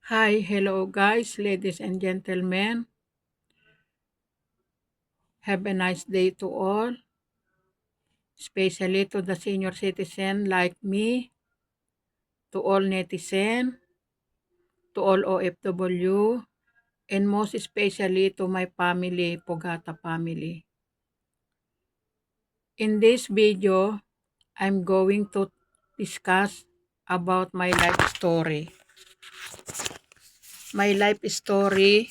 Hi, hello guys, ladies and gentlemen. Have a nice day to all, especially to the senior citizen like me, to all netizen, to all OFW, and most especially to my family, Pogata family. In this video, I'm going to discuss about my life story. My life story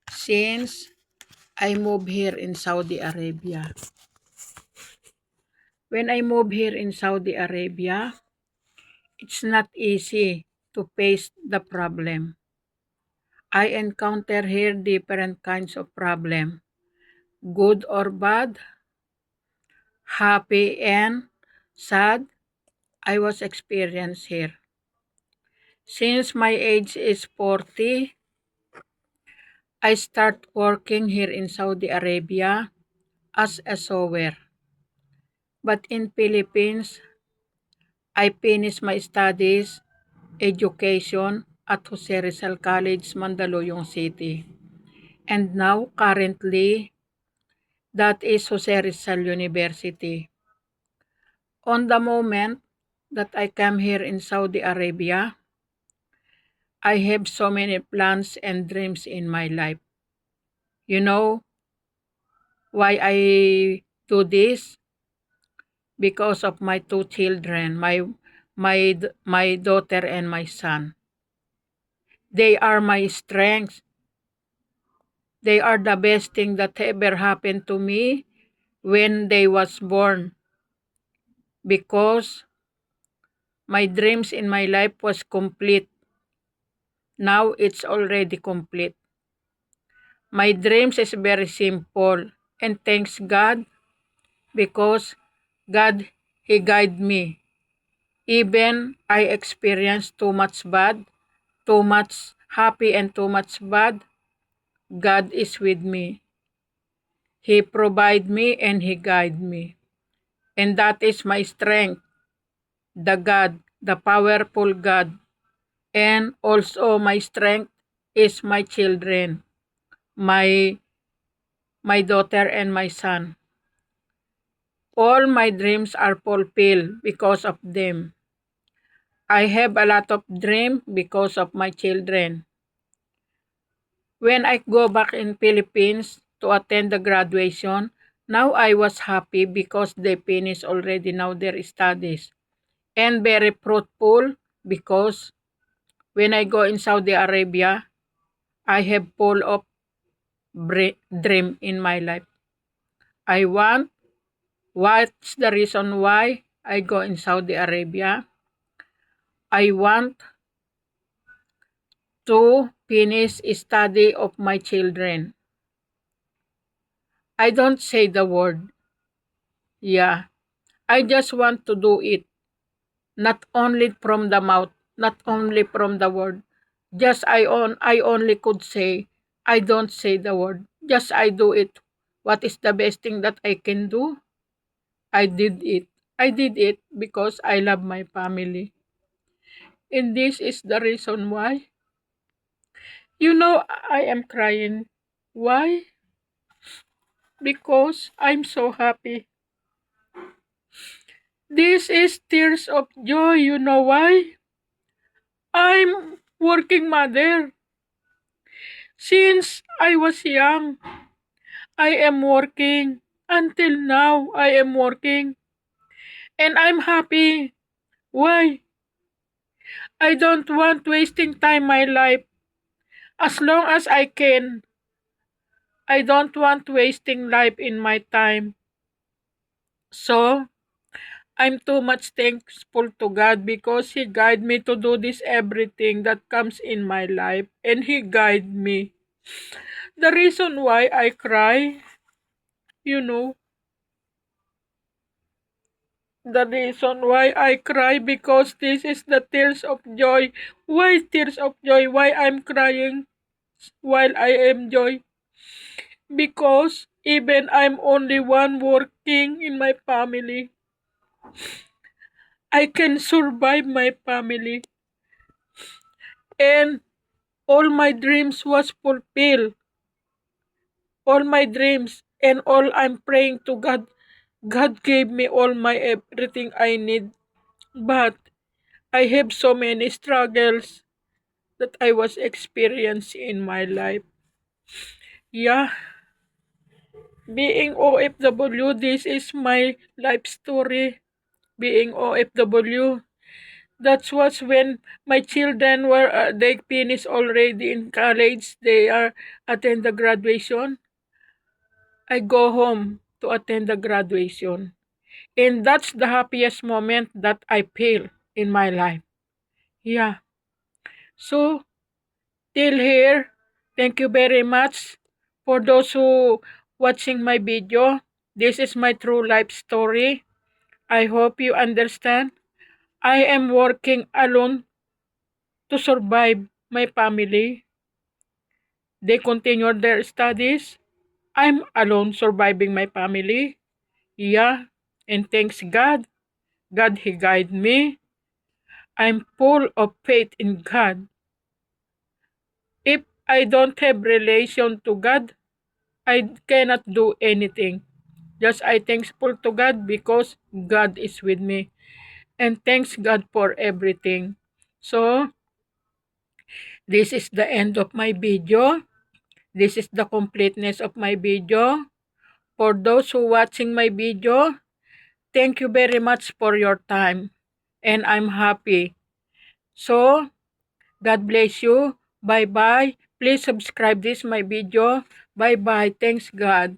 since I moved here in Saudi Arabia. When I moved here in Saudi Arabia, it's not easy to face the problem. I encounter here different kinds of problem, good or bad, happy and sad. I was experienced here. Since my age is 40, I start working here in Saudi Arabia as a sewer. But in Philippines, I finished my studies, education at Jose Rizal College, Mandaluyong City. And now, currently, that is Jose Rizal University. On the moment that I came here in Saudi Arabia, I have so many plans and dreams in my life. You know why I do this? Because of my two children, my daughter and my son. They are my strengths. They are the best thing that ever happened to me when they was born, because my dreams in my life was complete. Now it's already complete. My dreams is very simple, and thanks God, because God, He guide me. Even I experienced too much bad, too much happy and too much bad, God is with me. He provide me and He guide me. And that is my strength, the God, the powerful God. And also my strength is my children, my my daughter and my son. All my dreams are fulfilled because of them. I have a lot of dreams because of my children. When I go back in Philippines to attend the graduation, now I was happy because they finished already now their studies. And very fruitful because when I go in Saudi Arabia, I have full of dream in my life. I want, what's the reason why I go in Saudi Arabia? I want to finish study of my children. I don't say the word. Yeah, I just want to do it. Not only from the mouth, not only from the word. Just I only could say, I don't say the word. Just I do it. What is the best thing that I can do? I did it. I did it because I love my family. And this is the reason why. You know, I am crying. Why? Because I'm so happy. This is tears of joy. You know why? I'm working mother. Since I was young, I am working. Until now, I am working. And I'm happy. Why? I don't want wasting time my life. As long as I can. I don't want wasting life in my time. So, I'm too much thankful to God because He guide me to do this everything that comes in my life. And He guide me. The reason why I cry, you know, the reason why I cry because this is the tears of joy. Why tears of joy? Why I'm crying while I am joy? Because even I'm only one working in my family, I can survive my family. and all my dreams was fulfilled. All my dreams and all I'm praying to God. God gave me all my everything I need. But I have so many struggles that I was experiencing in my life. Yeah, being OFW, this is my life story. Being OFW, that was when my children were they finished already in college. They are attend the graduation. I go home to attend the graduation, and that's the happiest moment that I feel in my life. Yeah. So till here, thank you very much for those who watching my video. This is my true life story. I hope you understand. I am working alone to survive my family. They continue their studies. I'm alone surviving my family. Yeah, and thanks God. God, He guide me. I'm full of faith in God. If I don't have relation to God, I cannot do anything. Just I thankful to God because God is with me. And thanks God for everything. So, this is the end of my video. This is the completeness of my video. For those who watching my video, thank you very much for your time. And I'm happy. So, God bless you. Bye-bye. Please subscribe this my video. Bye-bye. Thanks God.